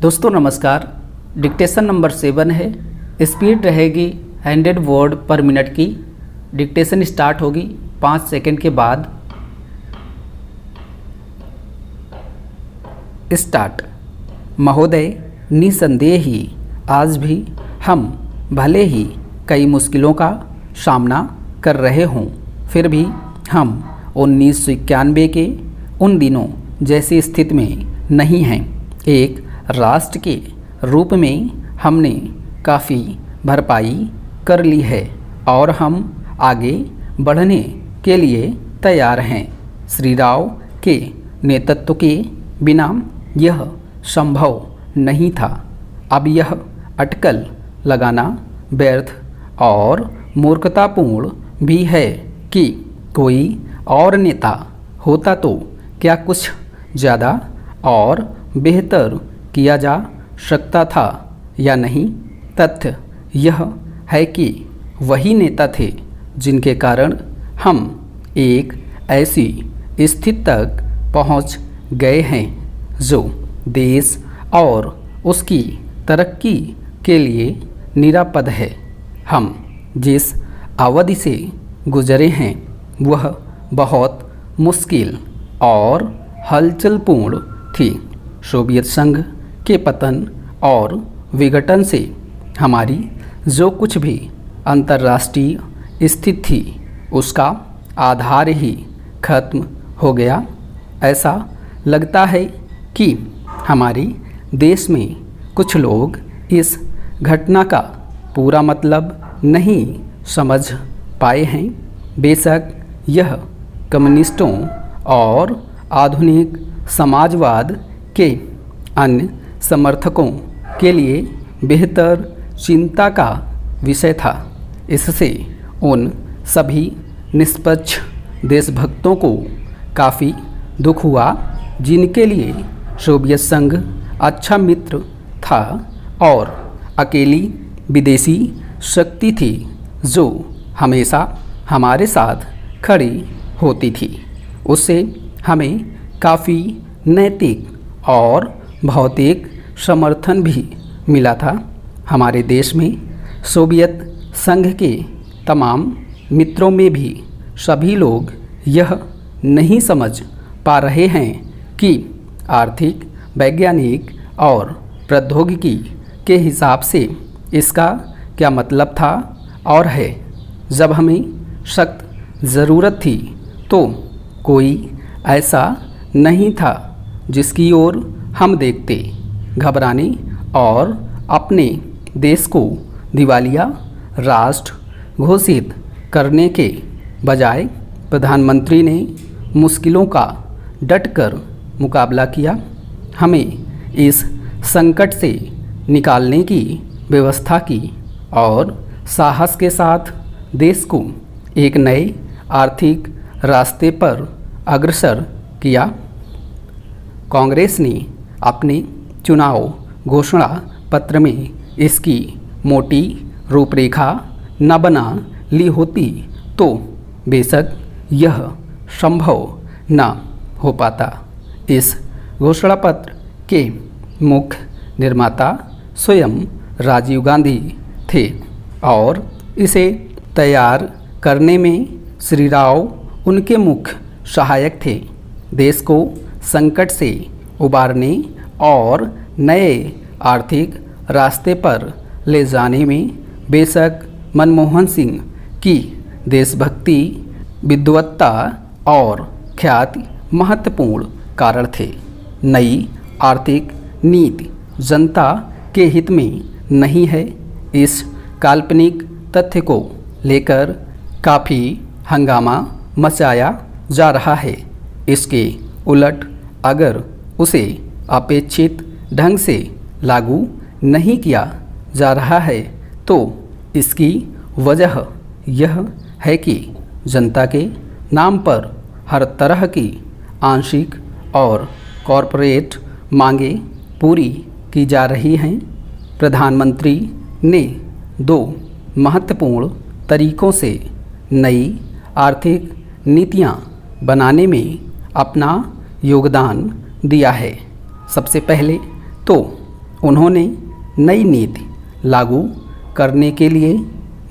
दोस्तों नमस्कार। Dictation number 7 है। स्पीड रहेगी 100 वर्ड पर मिनट की। डिक्टेशन स्टार्ट होगी 5 सेकंड के बाद। स्टार्ट। महोदय, निसंदेह ही आज भी हम भले ही कई मुश्किलों का सामना कर रहे हों, फिर भी हम 1991 के उन दिनों जैसी स्थिति में नहीं हैं। एक राष्ट्र के रूप में हमने काफ़ी भरपाई कर ली है और हम आगे बढ़ने के लिए तैयार हैं। श्री राव के नेतृत्व के बिना यह संभव नहीं था। अब यह अटकल लगाना व्यर्थ और मूर्खतापूर्ण भी है कि कोई और नेता होता तो क्या कुछ ज़्यादा और बेहतर किया जा सकता था या नहीं। तथ्य यह है कि वही नेता थे जिनके कारण हम एक ऐसी स्थिति तक पहुंच गए हैं जो देश और उसकी तरक्की के लिए निरापद है। हम जिस अवधि से गुजरे हैं वह बहुत मुश्किल और हलचलपूर्ण थी। सोवियत संघ के पतन और विघटन से हमारी जो कुछ भी अंतर्राष्ट्रीय स्थिति थी उसका आधार ही खत्म हो गया। ऐसा लगता है कि हमारे देश में कुछ लोग इस घटना का पूरा मतलब नहीं समझ पाए हैं। बेशक यह कम्युनिस्टों और आधुनिक समाजवाद के अन्य समर्थकों के लिए बेहतर चिंता का विषय था। इससे उन सभी निष्पक्ष देशभक्तों को काफ़ी दुख हुआ जिनके लिए सोवियत संघ अच्छा मित्र था और अकेली विदेशी शक्ति थी जो हमेशा हमारे साथ खड़ी होती थी। उससे हमें काफ़ी नैतिक और भौतिक समर्थन भी मिला था। हमारे देश में सोवियत संघ के तमाम मित्रों में भी सभी लोग यह नहीं समझ पा रहे हैं कि आर्थिक, वैज्ञानिक और प्रौद्योगिकी के हिसाब से इसका क्या मतलब था और है। जब हमें सख्त ज़रूरत थी तो कोई ऐसा नहीं था जिसकी ओर हम देखते। घबराने और अपने देश को दिवालिया राष्ट्र घोषित करने के बजाय प्रधानमंत्री ने मुश्किलों का डटकर मुकाबला किया। हमें इस संकट से निकालने की व्यवस्था की और साहस के साथ देश को एक नए आर्थिक रास्ते पर अग्रसर किया। कांग्रेस ने अपने चुनाव घोषणा पत्र में इसकी मोटी रूपरेखा न बना ली होती तो बेशक यह संभव न हो पाता। इस घोषणा पत्र के मुख्य निर्माता स्वयं राजीव गांधी थे और इसे तैयार करने में श्री राव उनके मुख्य सहायक थे। देश को संकट से उबारने और नए आर्थिक रास्ते पर ले जाने में बेशक मनमोहन सिंह की देशभक्ति, विद्वत्ता और ख्याति महत्वपूर्ण कारण थे। नई आर्थिक नीति जनता के हित में नहीं है। इस काल्पनिक तथ्य को लेकर काफ़ी हंगामा मचाया जा रहा है। इसके उलट अगर उसे अपेक्षित ढंग से लागू नहीं किया जा रहा है तो इसकी वजह यह है कि जनता के नाम पर हर तरह की आंशिक और कॉरपोरेट मांगें पूरी की जा रही हैं। प्रधानमंत्री ने 2 महत्वपूर्ण तरीकों से नई आर्थिक नीतियां बनाने में अपना योगदान दिया है। सबसे पहले तो उन्होंने नई नीति लागू करने के लिए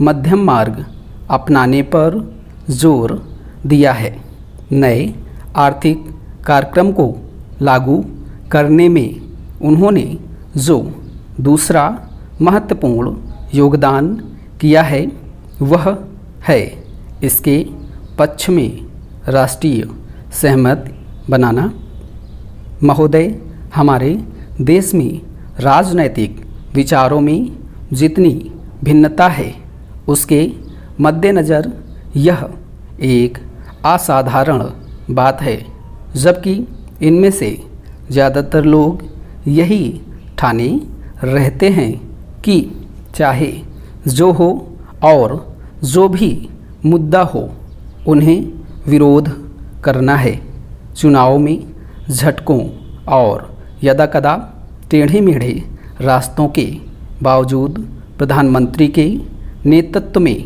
मध्यम मार्ग अपनाने पर जोर दिया है। नए आर्थिक कार्यक्रम को लागू करने में उन्होंने जो दूसरा महत्वपूर्ण योगदान किया है वह है इसके पक्ष में राष्ट्रीय सहमति बनाना। महोदय, हमारे देश में राजनैतिक विचारों में जितनी भिन्नता है उसके मद्देनज़र यह एक असाधारण बात है, जबकि इनमें से ज़्यादातर लोग यही ठाने रहते हैं कि चाहे जो हो और जो भी मुद्दा हो उन्हें विरोध करना है। चुनाव में झटकों और यदाकदा टेढ़े मेढ़े रास्तों के बावजूद प्रधानमंत्री के नेतृत्व में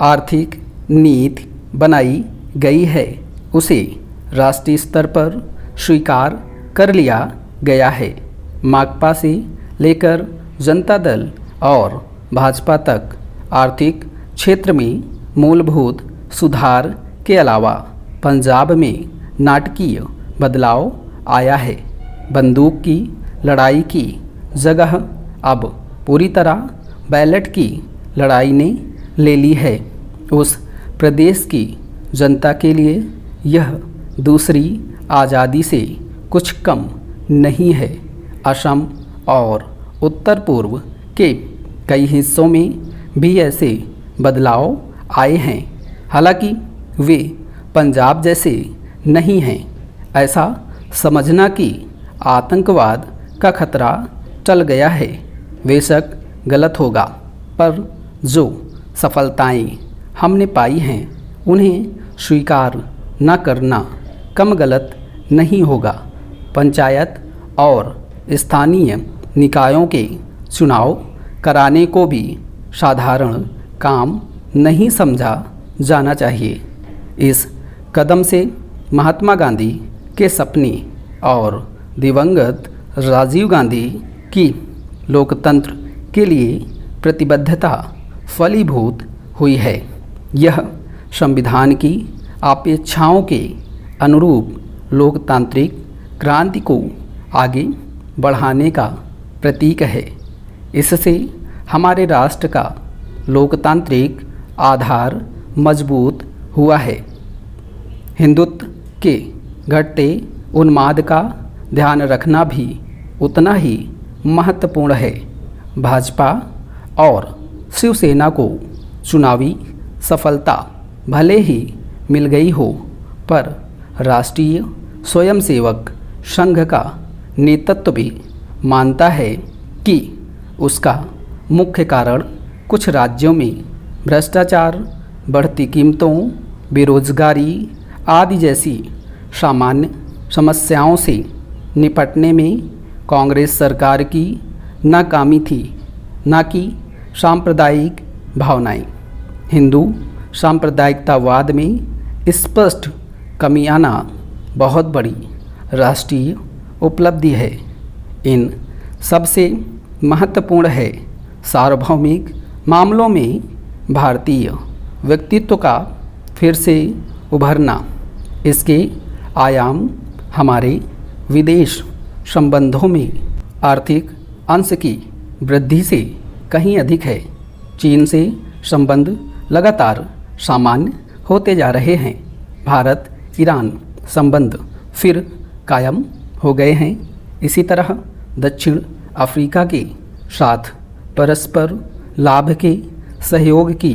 आर्थिक नीति बनाई गई है उसे राष्ट्रीय स्तर पर स्वीकार कर लिया गया है। माकपा से लेकर जनता दल और भाजपा तक आर्थिक क्षेत्र में मूलभूत सुधार के अलावा पंजाब में नाटकीय बदलाव आया है। बंदूक की लड़ाई की जगह अब पूरी तरह बैलेट की लड़ाई ने ले ली है। उस प्रदेश की जनता के लिए यह दूसरी आज़ादी से कुछ कम नहीं है। असम और उत्तर पूर्व के कई हिस्सों में भी ऐसे बदलाव आए हैं, हालांकि वे पंजाब जैसे नहीं हैं। ऐसा समझना कि आतंकवाद का खतरा टल गया है बेशक गलत होगा, पर जो सफलताएं हमने पाई हैं उन्हें स्वीकार न करना कम गलत नहीं होगा। पंचायत और स्थानीय निकायों के चुनाव कराने को भी साधारण काम नहीं समझा जाना चाहिए। इस कदम से महात्मा गांधी के सपने और दिवंगत राजीव गांधी की लोकतंत्र के लिए प्रतिबद्धता फलीभूत हुई है। यह संविधान की अपेक्षाओं के अनुरूप लोकतांत्रिक क्रांति को आगे बढ़ाने का प्रतीक है। इससे हमारे राष्ट्र का लोकतांत्रिक आधार मजबूत हुआ है। हिंदुत्व के घटते उन्माद का ध्यान रखना भी उतना ही महत्वपूर्ण है। भाजपा और शिवसेना को चुनावी सफलता भले ही मिल गई हो, पर राष्ट्रीय स्वयंसेवक संघ का नेतृत्व भी मानता है कि उसका मुख्य कारण कुछ राज्यों में भ्रष्टाचार, बढ़ती कीमतों, बेरोजगारी आदि जैसी सामान्य समस्याओं से निपटने में कांग्रेस सरकार की नाकामी थी, न कि सांप्रदायिक भावनाएं। हिंदू सांप्रदायिकतावाद में स्पष्ट कमी आना बहुत बड़ी राष्ट्रीय उपलब्धि है। इन सबसे महत्वपूर्ण है सार्वभौमिक मामलों में भारतीय व्यक्तित्व का फिर से उभरना। इसके आयाम हमारे विदेश संबंधों में आर्थिक अंश की वृद्धि से कहीं अधिक है। चीन से संबंध लगातार सामान्य होते जा रहे हैं। भारत ईरान संबंध फिर कायम हो गए हैं। इसी तरह दक्षिण अफ्रीका के साथ परस्पर लाभ के सहयोग की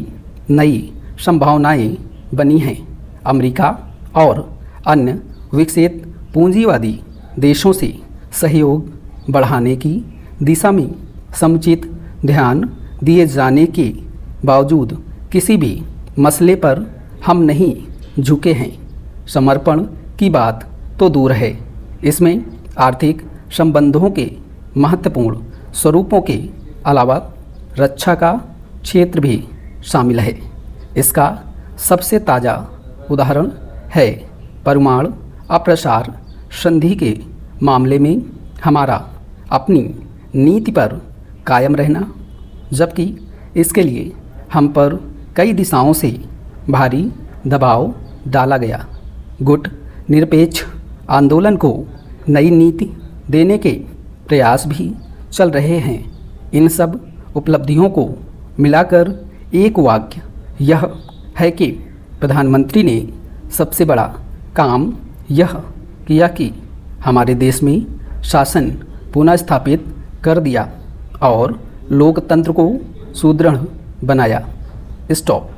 नई संभावनाएं बनी हैं। अमेरिका और अन्य विकसित पूंजीवादी देशों से सहयोग बढ़ाने की दिशा में समुचित ध्यान दिए जाने के बावजूद किसी भी मसले पर हम नहीं झुके हैं। समर्पण की बात तो दूर है, इसमें आर्थिक संबंधों के महत्वपूर्ण स्वरूपों के अलावा रक्षा का क्षेत्र भी शामिल है। इसका सबसे ताज़ा उदाहरण है परमाणु अप्रसार संधि के मामले में हमारा अपनी नीति पर कायम रहना, जबकि इसके लिए हम पर कई दिशाओं से भारी दबाव डाला गया। गुट निरपेक्ष आंदोलन को नई नीति देने के प्रयास भी चल रहे हैं। इन सब उपलब्धियों को मिलाकर एक वाक्य यह है कि प्रधानमंत्री ने सबसे बड़ा काम यह किया कि हमारे देश में शासन पुनः स्थापित कर दिया और लोकतंत्र को सुदृढ़ बनाया। स्टॉप।